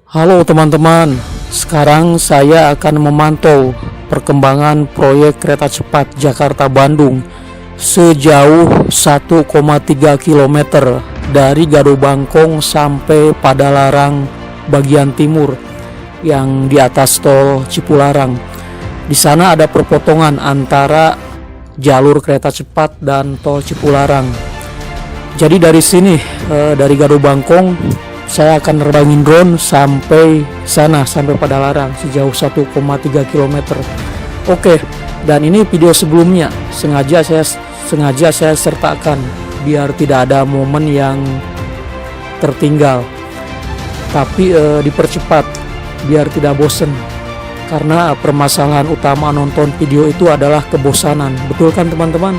Halo teman-teman, sekarang saya akan memantau perkembangan proyek kereta cepat Jakarta-Bandung sejauh 1,3 km dari Gado Bangkong sampai Padalarang bagian timur yang di atas tol Cipularang. Di sana ada perpotongan antara jalur kereta cepat dan tol Cipularang. Jadi dari sini, dari Gado Bangkong, saya akan nerbangin drone sampai sana, sampai Padalarang sejauh 1,3 km. Oke, dan ini video sebelumnya sengaja saya sertakan biar tidak ada momen yang tertinggal. Tapi dipercepat biar tidak bosen. Karena permasalahan utama nonton video itu adalah kebosanan. Betul kan teman-teman?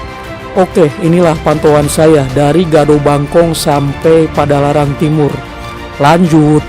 Oke, inilah pantauan saya dari Gado Bangkong sampai Padalarang Timur. Lanjut.